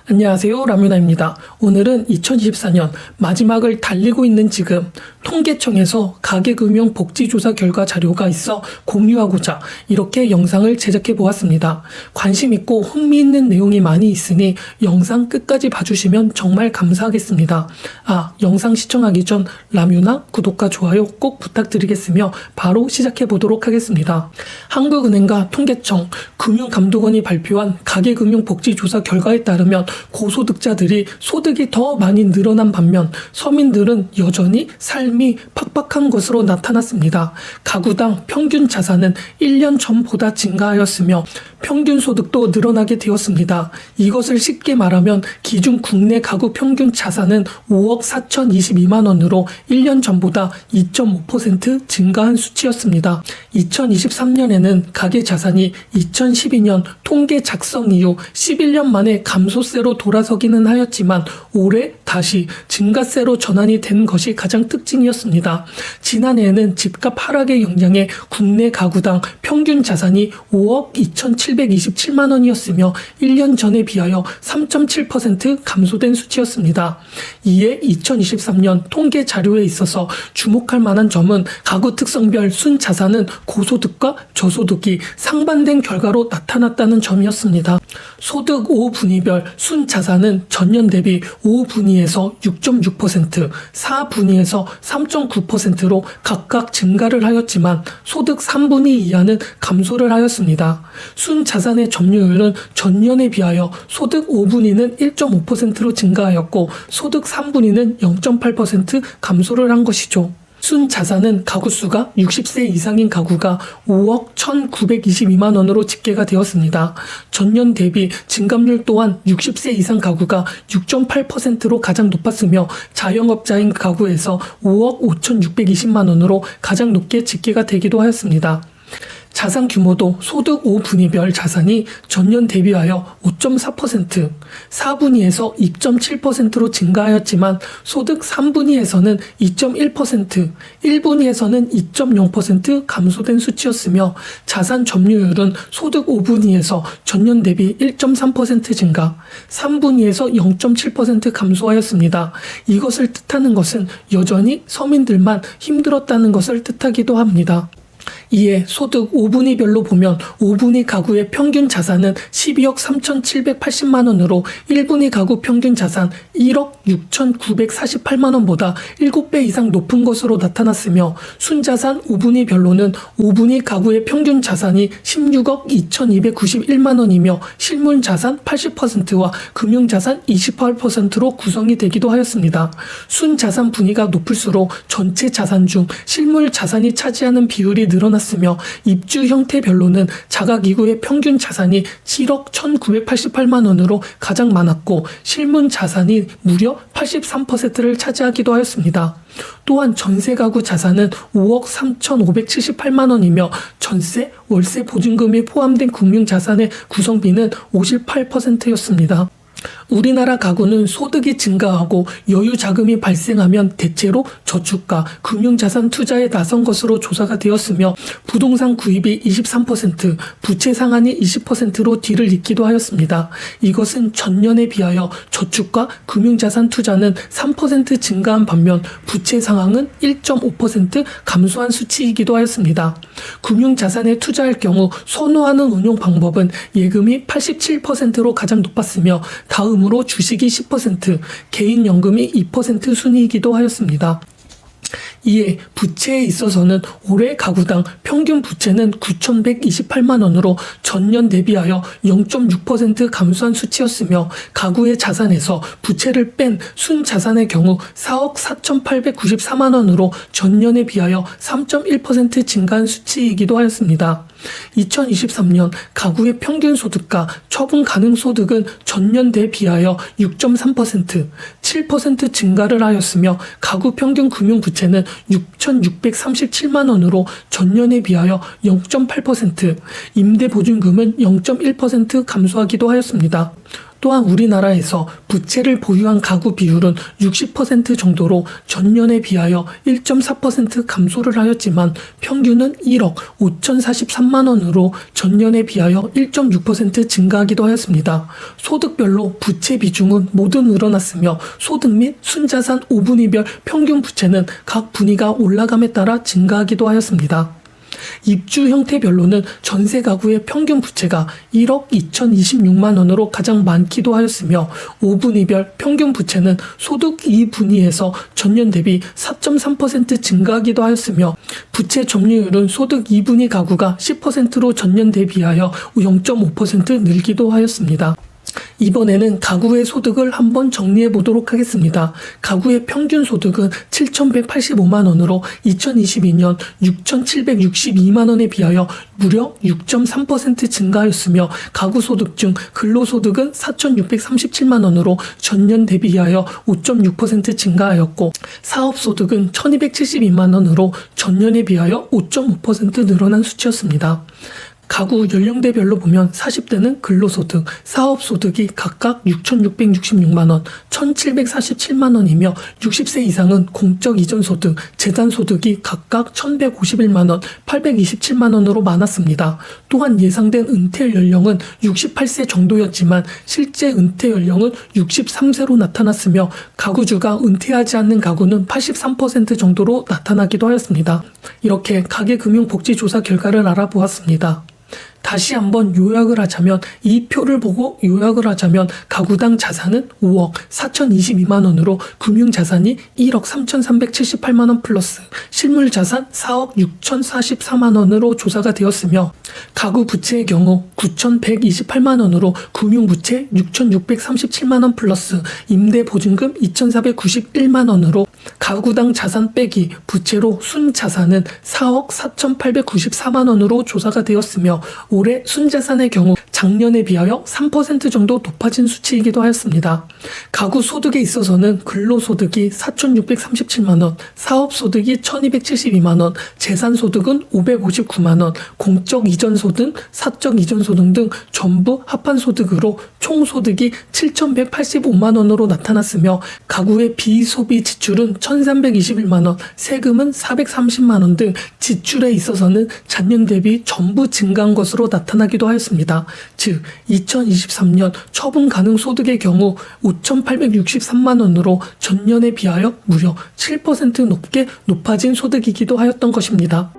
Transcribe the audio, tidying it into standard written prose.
안녕하세요, 라뮤나입니다. 오늘은 2024년 마지막을 달리고 있는 지금 통계청에서 가계금융복지조사 결과 자료가 있어 공유하고자 이렇게 영상을 제작해 보았습니다. 관심 있고 흥미있는 내용이 많이 있으니 영상 끝까지 봐주시면 정말 감사하겠습니다. 영상 시청하기 전 라뮤나 구독과 좋아요 꼭 부탁드리겠으며 바로 시작해 보도록 하겠습니다. 한국은행과 통계청, 금융감독원이 발표한 가계금융복지조사 결과에 따르면 고소득자들이 소득이 더 많이 늘어난 반면 서민들은 여전히 삶이 팍팍한 것으로 나타났습니다. 가구당 평균 자산은 1년 전보다 증가하였으며 평균 소득도 늘어나게 되었습니다. 이것을 쉽게 말하면 기준 국내 가구 평균 자산은 5억 4,022만 원으로 1년 전보다 2.5% 증가한 수치였습니다. 2023년에는 가계 자산이 2012년 통계 작성 이후 11년 만에 감소세로 돌아서기는 하였지만 올해 다시 증가세로 전환이 된 것이 가장 특징이었습니다. 지난해에는 집값 하락의 영향에 국내 가구당 평균 자산이 5억 2,727만 원이었으며 1년 전에 비하여 3.7% 감소된 수치였습니다. 이에 2023년 통계 자료에 있어서 주목할 만한 점은 가구 특성별 순자산은 고소득과 저소득이 상반된 결과로 나타났다는 점이었습니다. 소득 5분위별 순자산은 전년 대비 5분위에서 6.6%, 4분위에서 3.9%로 각각 증가를 하였지만 소득 3분위 이하는 감소를 하였습니다. 순자산의 점유율은 전년에 비하여 소득 5분위는 1.5%로 증가하였고 소득 3분위는 0.8% 감소를 한 것이죠. 순자산은 가구수가 60세 이상인 가구가 5억 1,922만 원으로 집계가 되었습니다. 전년 대비 증감률 또한 60세 이상 가구가 6.8%로 가장 높았으며 자영업자인 가구에서 5억 5,620만 원으로 가장 높게 집계가 되기도 하였습니다. 자산 규모도 소득 5분위별 자산이 전년 대비하여 5.4%, 4분위에서 2.7%로 증가하였지만 소득 3분위에서는 2.1%, 1분위에서는 2.0% 감소된 수치였으며 자산 점유율은 소득 5분위에서 전년 대비 1.3% 증가, 3분위에서 0.7% 감소하였습니다. 이것을 뜻하는 것은 여전히 서민들만 힘들었다는 것을 뜻하기도 합니다. 이에 소득 5분위별로 보면 5분위 가구의 평균 자산은 12억 3,780만 원으로 1분위 가구 평균 자산 1억 6,948만 원보다 7배 이상 높은 것으로 나타났으며 순자산 5분위별로는 5분위 가구의 평균 자산이 16억 2,291만 원이며 실물자산 80%와 금융자산 28%로 구성이 되기도 하였습니다. 순자산 분위가 높을수록 전체 자산 중 실물자산이 차지하는 비율이 늘어났으며 입주 형태별로는 자가기구의 평균 자산이 7억 1,988만 원으로 가장 많았고 실문 자산이 무려 83%를 차지하기도 하였습니다. 또한 전세가구 자산은 5억 3,578만 원이며 전세, 월세 보증금이 포함된 금융자산의 구성비는 58%였습니다. 우리나라 가구는 소득이 증가하고 여유 자금이 발생하면 대체로 저축과 금융자산 투자에 나선 것으로 조사가 되었으며 부동산 구입이 23%, 부채 상환이 20%로 뒤를 잇기도 하였습니다. 이것은 전년에 비하여 저축과 금융자산 투자는 3% 증가한 반면 부채 상황은 1.5% 감소한 수치이기도 하였습니다. 금융자산에 투자할 경우 선호하는 운용 방법은 예금이 87%로 가장 높았으며 다음으로 주식이 10%, 개인연금이 2% 순이기도 하였습니다. 이에 부채에 있어서는 올해 가구당 평균 부채는 9,128만 원으로 전년 대비하여 0.6% 감소한 수치였으며 가구의 자산에서 부채를 뺀 순자산의 경우 4억 4,894만 원으로 전년에 비하여 3.1% 증가한 수치이기도 하였습니다. 2023년 가구의 평균 소득과 처분 가능 소득은 전년 대비하여 6.3%, 7% 증가를 하였으며 가구 평균 금융 부채는 6,637만 원으로 전년에 비하여 0.8%, 임대보증금은 0.1% 감소하기도 하였습니다. 또한 우리나라에서 부채를 보유한 가구 비율은 60% 정도로 전년에 비하여 1.4% 감소를 하였지만 평균은 1억 5,043만 원으로 전년에 비하여 1.6% 증가하기도 하였습니다. 소득별로 부채 비중은 모두 늘어났으며 소득 및 순자산 5분위별 평균 부채는 각 분위가 올라감에 따라 증가하기도 하였습니다. 입주 형태별로는 전세 가구의 평균 부채가 1억 2,026만 원으로 가장 많기도 하였으며 5분위별 평균 부채는 소득 2분위에서 전년 대비 4.3% 증가하기도 하였으며 부채 점유율은 소득 2분위 가구가 10%로 전년 대비하여 0.5% 늘기도 하였습니다. 이번에는 가구의 소득을 한번 정리해 보도록 하겠습니다. 가구의 평균 소득은 7,185만 원으로 2022년 6,762만 원에 비하여 무려 6.3% 증가하였으며 가구 소득 중 근로소득은 4,637만 원으로 전년 대비하여 5.6% 증가하였고 사업소득은 1,272만 원으로 전년에 비하여 5.5% 늘어난 수치였습니다. 가구 연령대별로 보면 40대는 근로소득, 사업소득이 각각 6,666만 원, 1,747만 원이며 60세 이상은 공적 이전소득, 재산소득이 각각 1,151만 원, 827만 원으로 많았습니다. 또한 예상된 은퇴 연령은 68세 정도였지만 실제 은퇴 연령은 63세로 나타났으며 가구주가 은퇴하지 않는 가구는 83% 정도로 나타나기도 하였습니다. 이렇게 가계금융복지조사 결과를 알아보았습니다. 다시 한번 요약을 하자면 이 표를 보고 요약을 하자면 가구당 자산은 5억 4,022만 원으로 금융자산이 1억 3,378만 원 플러스 실물자산 4억 6,044만 원으로 조사가 되었으며 가구 부채의 경우 9,128만 원으로 금융부채 6,637만 원 플러스 임대보증금 2,491만 원으로 가구당 자산 빼기 부채로 순자산은 4억 4,894만 원으로 조사가 되었으며 올해 순자산의 경우 작년에 비하여 3% 정도 높아진 수치이기도 하였습니다. 가구 소득에 있어서는 근로소득이 4,637만 원, 사업소득이 1,272만 원, 재산소득은 559만 원, 공적 이전소득, 사적 이전소득 등 전부 합한 소득으로 총소득이 7,185만 원으로 나타났으며 가구의 비소비 지출은 1,321만 원, 세금은 430만 원 등 지출에 있어서는 작년 대비 전부 증가한 것으로 나타나기도 하였습니다. 즉 2023년 처분 가능 소득의 경우 5,863만 원으로 전년에 비하여 무려 7% 높게 높아진 소득이기도 하였던 것입니다.